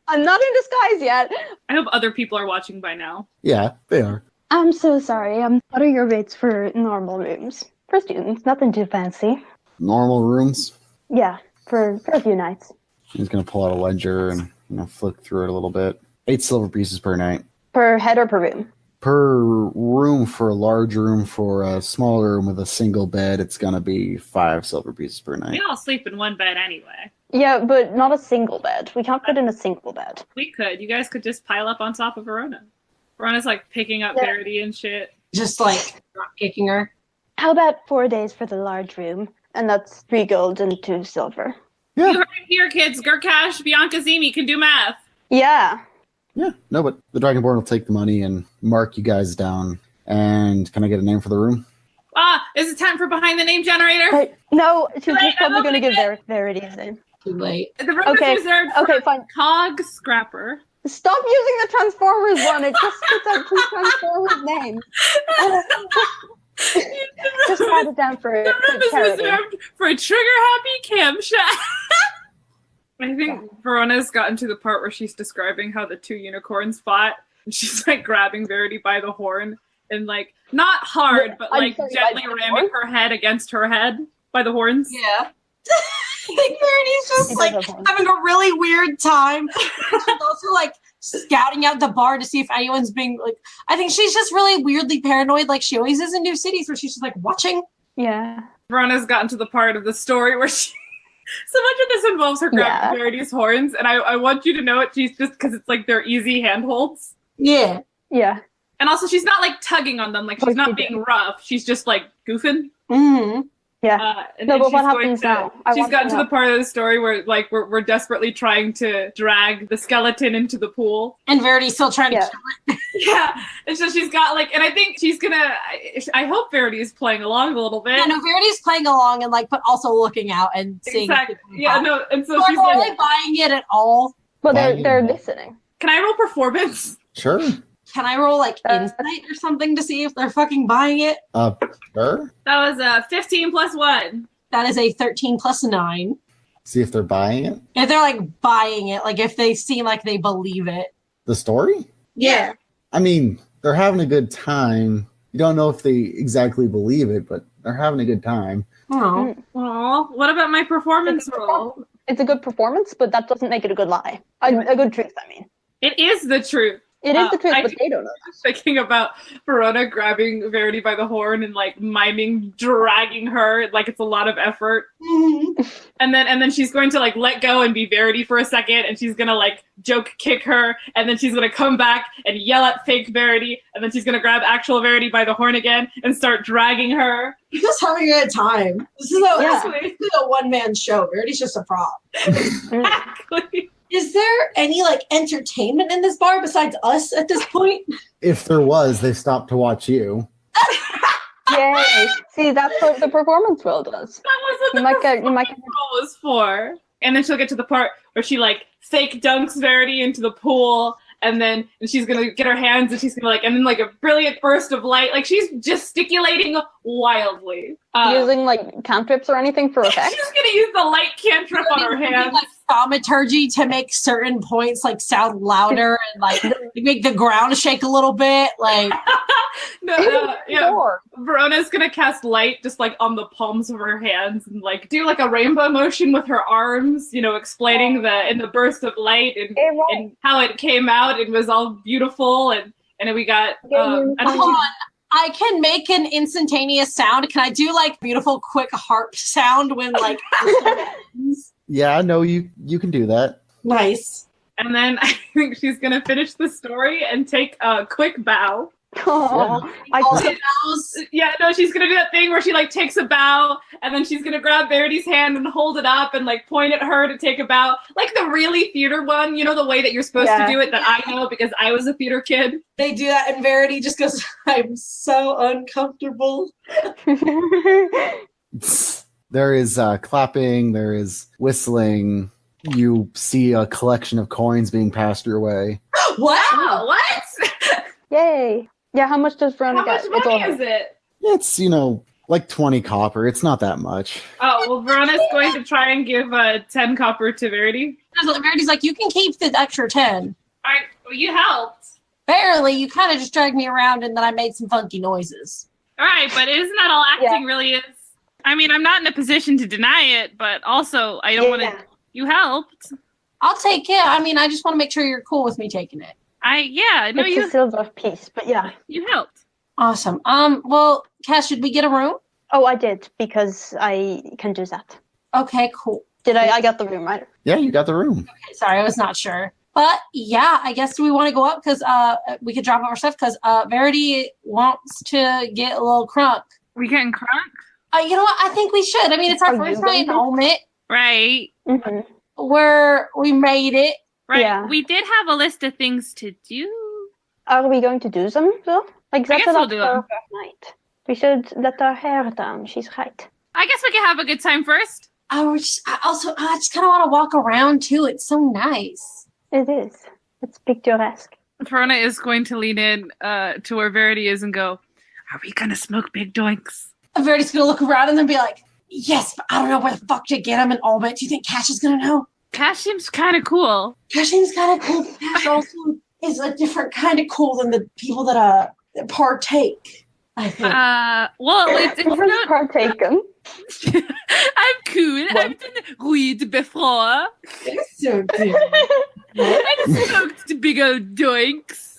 I'm not in disguise yet. I hope other people are watching by now. Yeah, they are. I'm so sorry. What are your rates for normal rooms? For students, nothing too fancy. Normal rooms? Yeah, for a few nights. He's going to pull out a ledger and flick through it a little bit. 8 silver pieces per night. Per head or per room? Per room. For a large room. For a small room with a single bed, it's going to be 5 silver pieces per night. We all sleep in one bed anyway. Yeah, but not a single bed. We can't fit in a single bed. We could. You guys could just pile up on top of Verona. Verona's like picking up Verity and shit. Just like drop kicking her. How about 4 days for the large room? And that's 3 gold and 2 silver. Yeah. You heard it here, kids. Ghr'Kash, Bianca Zimi can do math. Yeah. Yeah, no, but the Dragonborn will take the money and mark you guys down. And can I get a name for the room? Is it time for behind the name generator? Wait, no, she's probably going to give Verity's name. Too late. The room is reserved for fine. Cog Scrapper. Stop using the Transformers one. It just puts out two Transformers names. Just write it down for the room is reserved for a trigger-happy camshaft. I think Verona's gotten to the part where she's describing how the 2 unicorns fought. And she's like grabbing Verity by the horn and like not hard, but like gently ramming her head against her head by the horns. Yeah. I think Verity's just like having a really weird time. She's also like scouting out the bar to see if anyone's being like. I think she's just really weirdly paranoid, like she always is in new cities, where she's just like watching. Yeah. Verona's gotten to the part of the story where she. So much of this involves her grabbing Verity's horns, and I want you to know it. She's just because it's like they're easy handholds. Yeah. Yeah. And also, she's not like tugging on them, like she's not being rough. She's just like goofing. Mm-hmm. Yeah. No, but what happens now? She's gotten to the part of the story where like we're desperately trying to drag the skeleton into the pool. And Verity's still trying to kill it. Yeah. And so she's got like, and I think she's gonna, I hope Verity's playing along a little bit. Yeah, no, Verity's playing along and like, but also looking out and seeing. Exactly. Yeah, no, and so she's not really buying it at all. Well, they're listening. Can I roll performance? Sure. Can I roll like insight or something to see if they're fucking buying it? Sure. That was a 15 plus 1. That is a 13 plus 9. See if they're buying it? If they're like buying it, like if they seem like they believe it. The story? Yeah. I mean, they're having a good time. You don't know if they exactly believe it, but They're having a good time. Oh. Aw, what about my performance role? It's a good performance, but that doesn't make it a good lie. A good truth, I mean. It is the truth. It is the truth, I but they don't know. Thinking about Verona grabbing Verity by the horn and like miming dragging her like it's a lot of effort. Mm-hmm. And then she's going to like let go and be Verity for a second, and she's gonna like joke kick her, and then she's gonna come back and yell at fake Verity, and then she's gonna grab actual Verity by the horn again and start dragging her. You're just having a good time. This is a one-man show. Verity's just a prop. Exactly. Is there any like entertainment in this bar besides us at this point? If there was, they stopped to watch you. Yay! See, that's what the performance role does. That was what You might get- role was for. And then she'll get to the part where she like fake dunks Verity into the pool, and she's gonna get her hands and she's gonna like, and then like a brilliant burst of light, like she's gesticulating wildly. Using like cantrips or anything for effect. She's gonna use the light cantrip on her hands. Like thaumaturgy to make certain points like sound louder and like make the ground shake a little bit. Like Verona's gonna cast light just like on the palms of her hands and like do like a rainbow motion with her arms, explaining in the burst of light and how it came out. It was all beautiful and then we got hold on. I can make an instantaneous sound. Can I do like beautiful quick harp sound when like Yeah, no, you can do that. Nice. And then I think she's gonna finish the story and take a quick bow. Oh, She's gonna do that thing where she like takes a bow and then she's gonna grab Verity's hand and hold it up and like point at her to take a bow, like the really theater one, the way that you're supposed to do it that I know because I was a theater kid. They do that and Verity just goes, I'm so uncomfortable. There is clapping, there is whistling. You see a collection of coins being passed your way. Wow, what? Yay. Yeah, how much does Verona How get? much money is it? It's, like 20 copper. It's not that much. Oh, well, Verona's going to try and give 10 copper to Verity. Verity's like, you can keep the extra 10. All right, well, you helped. Barely, you kind of just dragged me around and then I made some funky noises. All right, but isn't that all acting really is? I mean, I'm not in a position to deny it, but also I don't want to... You helped. I'll take it. I mean, I just want to make sure you're cool with me taking it. It's a silver piece, but yeah. You helped. Awesome. Well, Cash, did we get a room? Oh, I did, because I can do that. Okay, cool. Did I got the room, right? Yeah, you got the room. Okay, sorry, I was not sure. But yeah, I guess we want to go up because we could drop off our stuff because Verity wants to get a little crunk. We getting crunk? You know what? I think we should. I mean, it's our first night in Ulmit. Right. Mm-hmm. Where we made it. Right. Yeah. We did have a list of things to do. Are we going to do them, though? Like, I guess we'll do them. Night. We should let our hair down. She's right. I guess we can have a good time first. I just kind of want to walk around, too. It's so nice. It is. It's picturesque. Verona is going to lean in to where Verity is and go, are we going to smoke big doinks? Verity's going to look around and then be like, yes, but I don't know where the fuck to get him in Ulmit. Do you think Cash is going to know? Cash seems kind of cool. Cash seems kind of cool. Cash also is a different kind of cool than the people that partake, I think. Well, it's not... partaken. I'm cool. I've done weed before. So good. I smoked big old doinks.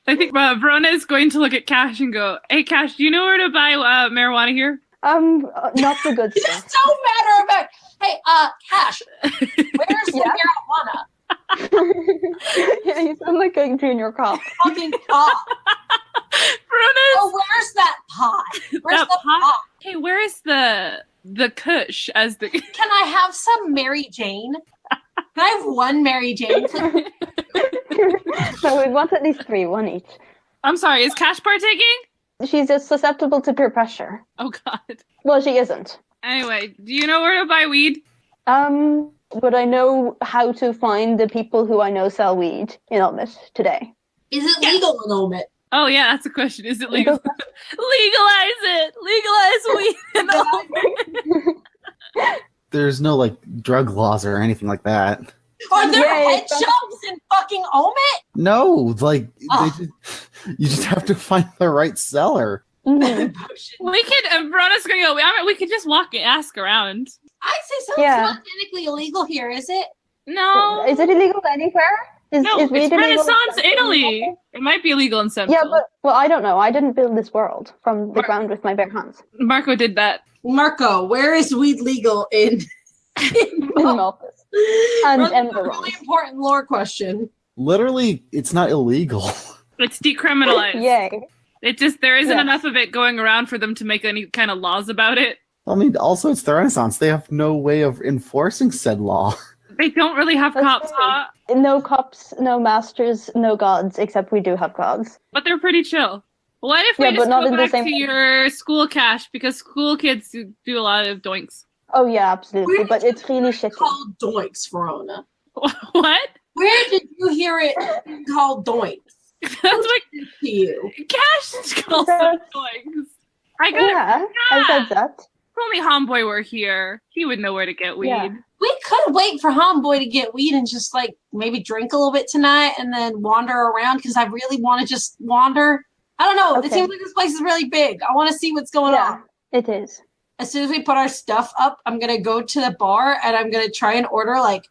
I think Verona is going to look at Cash and go, hey, Cash, do you know where to buy marijuana here? Not the good It's stuff. so matter of fact. Hey, Cash, where's the marijuana? Yeah, you sound like a junior cop. Fucking pot. Verona's... Oh, where's that pot? Where's the pot? Hey, where's the Kush as the... Can I have some Mary Jane? Can I have one Mary Jane, please? No, we want at least 3, one each. I'm sorry, is Cash partaking? She's just susceptible to peer pressure. Oh, God. Well, she isn't. Anyway, do you know where to buy weed? But I know how to find the people who I know sell weed in Ulmit today. Is it legal in Ulmit? Oh, yeah, that's the question. Is it legal? Legalize it! Legalize weed in Ulmit! There's no, like, drug laws or anything like that. Are there head shops in fucking Ulmit? No, like, you just have to find the right seller. Mhm. potion. We could. Verona's gonna go. We could just walk and ask around. I'd say so. Yeah. It's not technically illegal here, is it? No. Is it illegal anywhere? No, is weed it's illegal? Renaissance Italy. It might be illegal in Central. Yeah, but well, I don't know. I didn't build this world from the ground with my bare hands. Marco did that. Marco, where is weed legal in In Malthus. And Really, Ember really important lore question. Literally, it's not illegal. It's decriminalized. Yay. It just there isn't Yeah. enough of it going around for them to make any kind of laws about it. I mean, also, it's the Renaissance. They have no way of enforcing said law. They don't really have That's cops, true. huh? No cops, no masters, no gods, except we do have gods. But they're pretty chill. What if we Yeah, but just not go in the back same to way. your school cash? Because school kids do a lot of doinks. Oh yeah, absolutely. Where But did it's really you shitty. called doinks, Verona? What? Where did you hear it called doinks? That's what To you. Cash calls them doinks. I got Yeah, I said that. If only Homeboy were here, he would know where to get weed. Yeah. We could wait for Homeboy to get weed and just like maybe drink a little bit tonight and then wander around because I really want to just wander. I don't know. It Okay. seems like this place is really big. I want to see what's going Yeah, on. it is. As soon as we put our stuff up, I'm gonna go to the bar and I'm gonna try and order like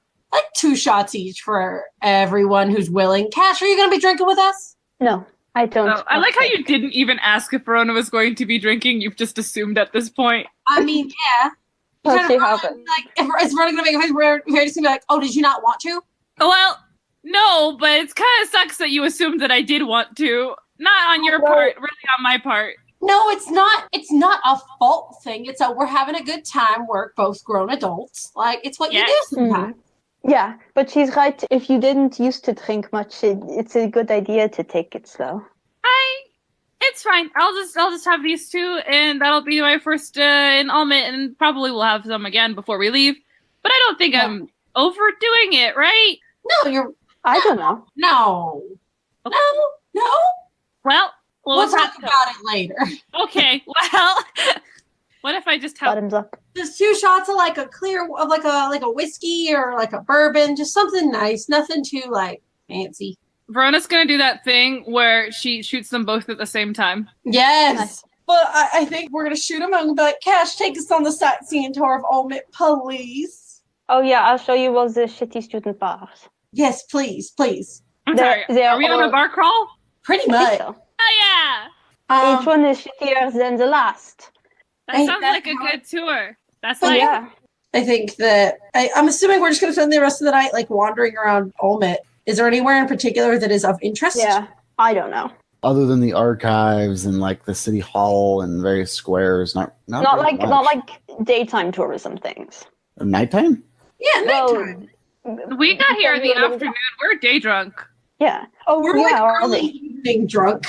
2 shots each for everyone who's willing. Cash, are you gonna be drinking with us? No, I don't. Oh, I like how you didn't even ask if Verona was going to be drinking. You've just assumed at this point. I mean, yeah. Let's see Kind of how like, if Verona gonna make a face where Verity's gonna be like, "Oh, did you not want to?" Well, no, but it kind of sucks that you assumed that I did want to. Not on your Well- part, really on my part. No, it's not. It's not a fault thing. It's a we're having a good time. We're both grown adults. Like it's what you Yes. do sometimes. Yeah, but she's right. If you didn't used to drink much, it's a good idea to take it slow. It's fine. I'll just have these 2, and that'll be my first in Ulmit, and probably we'll have some again before we leave. But I don't think Yeah. I'm overdoing it, right? No, you're I don't know. no, no. Well, We'll talk about it later. Okay. Well, what if I just help? Bottoms up. Just 2 shots of like a clear, of like a whiskey or like a bourbon, just something nice, nothing too like fancy. Verona's gonna do that thing where she shoots them both at the same time. Yes. Nice. But I think we're going to shoot him and be like, Cash, take us on the sightseeing tour of Ulmit, please. Oh yeah, I'll show you all the shitty student bars. Yes, please, please. I'm They're- sorry. they're Are we on a all- bar crawl? Pretty I think much. so. Oh yeah. Each one is shittier than the last. That I- sounds that's like a how- good tour. That's But like Yeah. I think that I'm assuming we're just going to spend the rest of the night like wandering around Ulmit. Is there anywhere in particular that is of interest? Yeah. I don't know. Other than the archives and like the city hall and various squares, not Not really like much. not like daytime tourism things. Nighttime. Yeah, Well, nighttime. we got here in the Yeah. afternoon. We're day drunk. Yeah. Oh We're yeah. like are early they? evening drunk.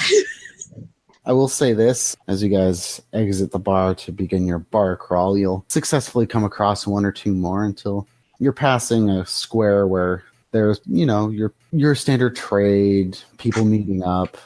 I will say this, as you guys exit the bar to begin your bar crawl, you'll successfully come across 1 or 2 more until you're passing a square where there's, your standard trade, people meeting up.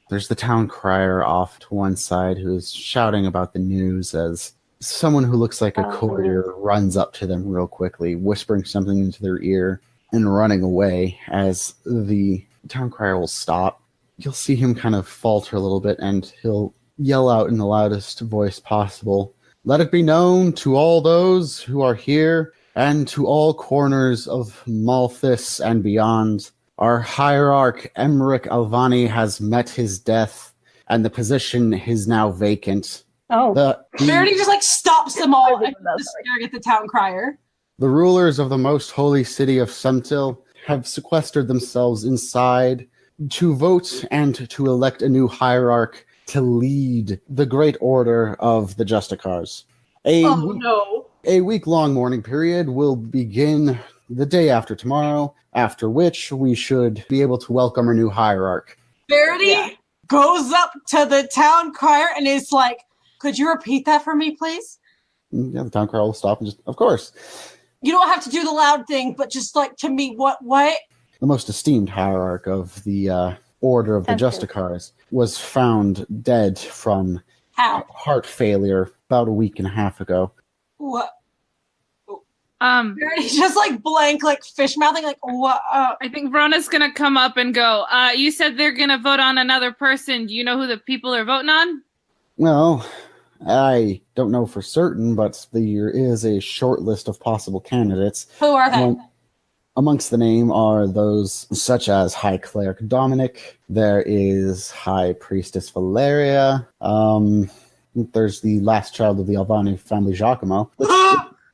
There's the town crier off to one side who's shouting about the news as someone who looks like a Oh, courier runs up to them real quickly, whispering something into their ear and running away. As the town crier will stop, you'll see him kind of falter a little bit, and he'll yell out in the loudest voice possible, "Let it be known to all those who are here and to all corners of Malthus and beyond. Our hierarch Emmerich Alvani has met his death, and the position is now vacant. Oh. The Verity just like stops them all I and didn't know, just sorry. staring at the town crier. The rulers of the most holy city of Semtil have sequestered themselves inside to vote and to elect a new hierarch to lead the great order of the Justicars. Oh no. A week-long mourning period will begin the day after tomorrow, after which we should be able to welcome our new hierarch." Verity goes up to the town crier and is like, "Could you repeat that for me, please? Yeah, the town crier will stop and just, of course. You don't have to do the loud thing, but just like to me, what? The most esteemed hierarch of the Order of the Thank you. Justicars was found dead from How? heart failure about a week and a half ago. What?" I Verity's just like blank, like fish mouthing, like what? think Verona's gonna come up and go, you said they're gonna vote on another person. Do you know who the people are voting on? Well, I don't know for certain, but there is a short list of possible candidates. Who are they? Amongst the name are those such as High Cleric Dominic, there is High Priestess Valeria, there's the last child of the Albani family, Giacomo.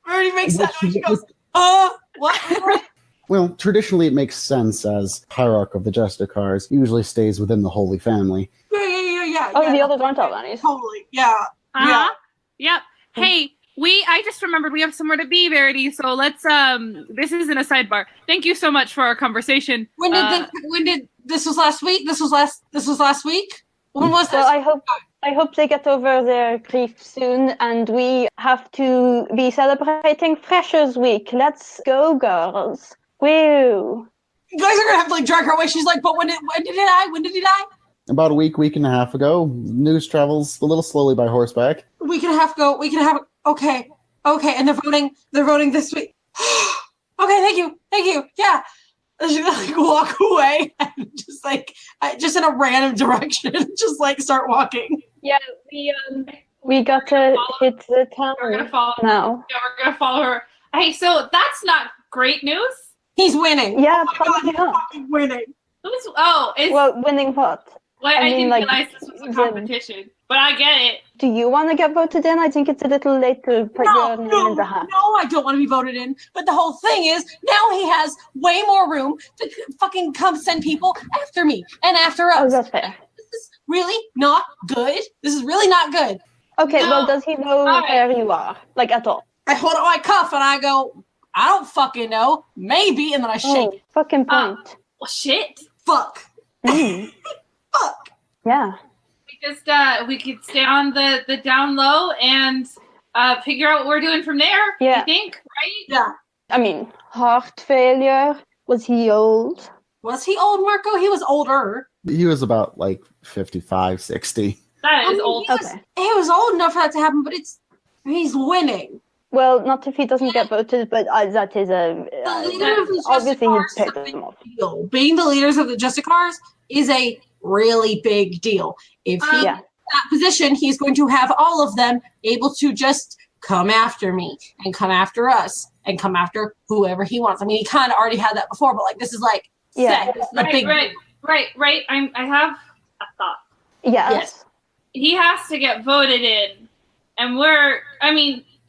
Already makes sense. She goes, what? Well, traditionally it makes sense as Hierarch of the Justicars usually stays within the Holy Family. Yeah. Oh, the others aren't Albanis. Totally, yeah. Uh-huh. Yep. Hey, I just remembered we have somewhere to be, Verity. So let's this isn't a sidebar. Thank you so much for our conversation. When did this was last week? This was last week? When was this? Well, I hope they get over their grief soon, and we have to be celebrating Freshers Week. Let's go, girls. Woo. You guys are gonna have to drag her away. She's like, but when did he die? About a week and a half ago. News travels a little slowly by horseback. Week and a half ago. Okay, and they're voting this week. Okay, thank you. Yeah. And she walk away and just in a random direction, just start walking. Yeah, we got to hit the town now. Yeah, we're gonna follow her. Hey, so that's not great news. He's winning. Yeah, probably not. He's winning. Winning what? Well, I didn't realize this was a competition, but I get it. Do you want to get voted in? I think it's a little late to put your name in the hat. No, I don't want to be voted in. But the whole thing is, now he has way more room to fucking come send people after me and after us. Oh, that's fair. This is really not good. Okay, No. well, does he know where you are? At all? I hold out my cuff and I go, I don't fucking know. Maybe. And then I shake. Oh, fucking point. Well, shit. Fuck. Fuck. Yeah. We could stay on the down low and figure out what we're doing from there. Yeah. I think, right? Yeah. I mean, heart failure. Was he old? Was he old, Marco? He was older. He was about 55, 60. That is old. He was old enough for that to happen, but he's winning. Well, not if he doesn't get voted, but that is obviously he's paid them off. Being the leaders of the Justicars is a really big deal. If he's in that position, he's going to have all of them able to just come after me and come after us and come after whoever he wants. I mean, he kind of already had that before, but this is set. This is a big Right. I have a thought. Yes. He has to get voted in, and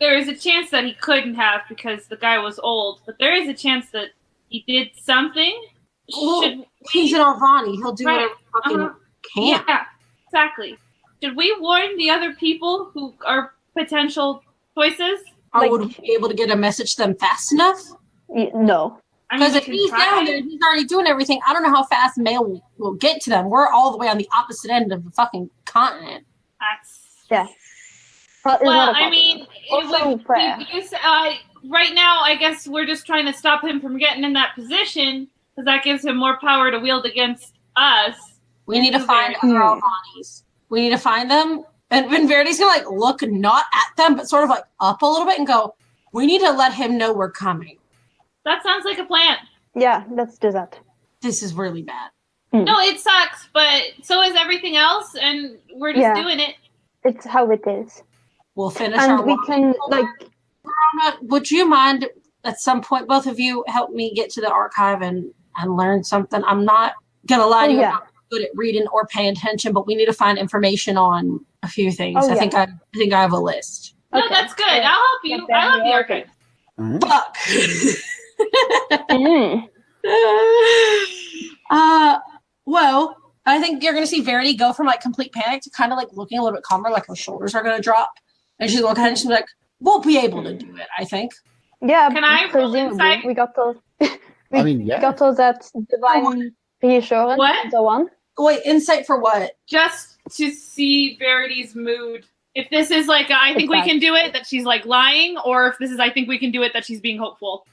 there is a chance that he couldn't have because the guy was old, but there is a chance that he did something. He's an Arvani. He'll do whatever fucking can. Yeah, exactly. Should we warn the other people who are potential choices? Or would we be able to get a message to them fast enough? No. Because if he's down there, he's already doing everything. I don't know how fast mail will get to them. We're all the way on the opposite end of the fucking continent. Well, I mean, right now, I guess we're just trying to stop him from getting in that position because that gives him more power to wield against us. We need to find other Albani's. We need to find them. And Verity's going to look not at them, but sort of up a little bit and go, we need to let him know we're coming. That sounds like a plan. Yeah, let's do that. This is really bad. No, it sucks, but so is everything else, and we're just doing it. It's how it is. We'll finish and our we can, Verona, would you mind at some point, both of you, help me get to the archive and learn something? I'm not going to lie to you. I'm not good at reading or paying attention, but we need to find information on a few things. I think I have a list. No, that's good. I'll help you. I love the archive. Right. Fuck. Well, I think you're going to see Verity go from complete panic to kind of looking a little bit calmer, her shoulders are going to drop. And she's looking at it and she's like, we'll be able to do it, I think. Yeah, can I roll insight? We got those. We got all that divine reassurance and so on. Wait, insight for what? Just to see Verity's mood. If this is I think we can do it, that she's lying, or if this is I think we can do it, that she's being hopeful.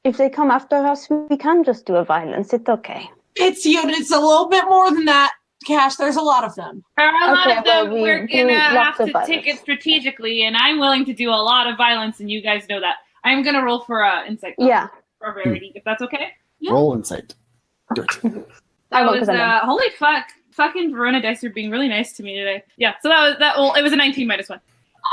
If they come after us, we can just do a violence. It's okay. It's a little bit more than that, Cash. There's a lot of them. There are a lot of them. We're going to have to violence. take it strategically, and I'm willing to do a lot of violence, and you guys know that. I'm going to roll for insight. Yeah. For Verity, if that's okay. Yeah. Roll insight. Do it. That was, holy fuck. Fucking Verona dice are being really nice to me today. Yeah, so it was a 19 minus 1.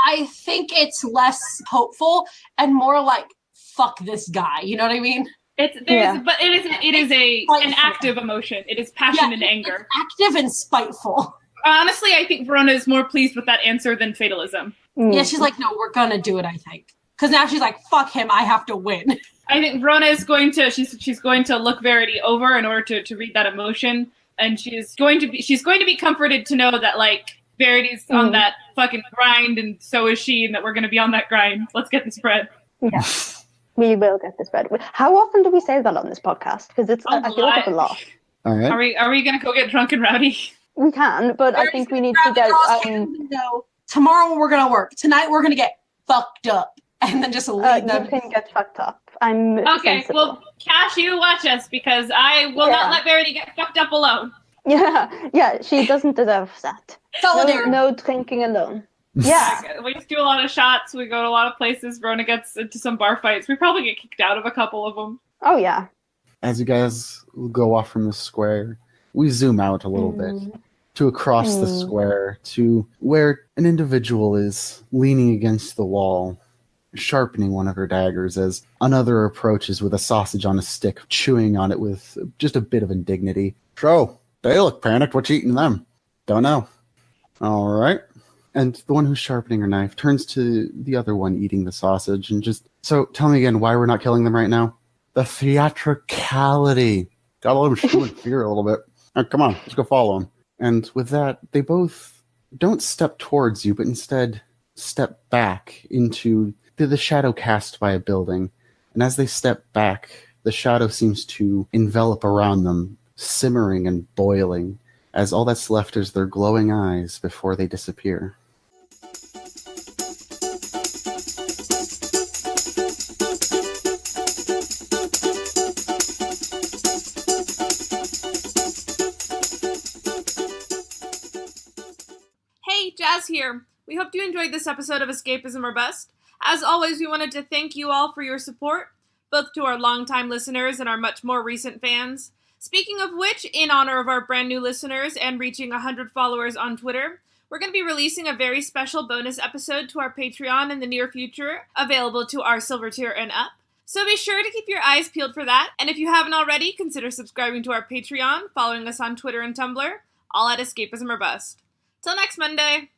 I think it's less hopeful and more like, fuck this guy. You know what I mean? But it is an active emotion. It is passion and anger. It's active and spiteful. Honestly, I think Verona is more pleased with that answer than fatalism. Yeah, she's like, no, we're gonna do it, I think. Because now she's like, fuck him, I have to win. I think Verona is going to she's going to look Verity over in order to read that emotion, and she's going to be comforted to know that like Verity's on that fucking grind, and so is she, and that we're gonna be on that grind. Let's get this bread. Yeah. We will get this bread. How often do we say that on this podcast? Because I feel like it's a lot. All right. Are we gonna go get drunk and rowdy? We can, but I think we need to get. Tomorrow we're gonna work. Tonight we're gonna get fucked up, and then just leave them. You can get fucked up. I'm okay. sensible. Well, Cash, you watch us because I will not let Verity get fucked up alone. Yeah. She doesn't deserve that. No drinking alone. Yeah. We just do a lot of shots. We go to a lot of places. Verona gets into some bar fights. We probably get kicked out of a couple of them. Oh, yeah. As you guys go off from the square, we zoom out a little bit to across the square to where an individual is leaning against the wall, sharpening one of her daggers as another approaches with a sausage on a stick, chewing on it with just a bit of indignity. So, they look panicked. What you eating them? Don't know. All right. And the one who's sharpening her knife turns to the other one eating the sausage and just, so tell me again why we're not killing them right now? The theatricality. Gotta let them show in fear a little bit. Right, come on, let's go follow them. And with that, they both don't step towards you, but instead step back into the shadow cast by a building. And as they step back, the shadow seems to envelop around them, simmering and boiling, as all that's left is their glowing eyes before they disappear. Hey, Jazz here. We hope you enjoyed this episode of Escapism or Bust. As always, we wanted to thank you all for your support, both to our longtime listeners and our much more recent fans. Speaking of which, in honor of our brand new listeners and reaching 100 followers on Twitter, we're going to be releasing a very special bonus episode to our Patreon in the near future, available to our silver tier and up. So be sure to keep your eyes peeled for that, and if you haven't already, consider subscribing to our Patreon, following us on Twitter and Tumblr, all at Escapism or Bust. Till next Monday!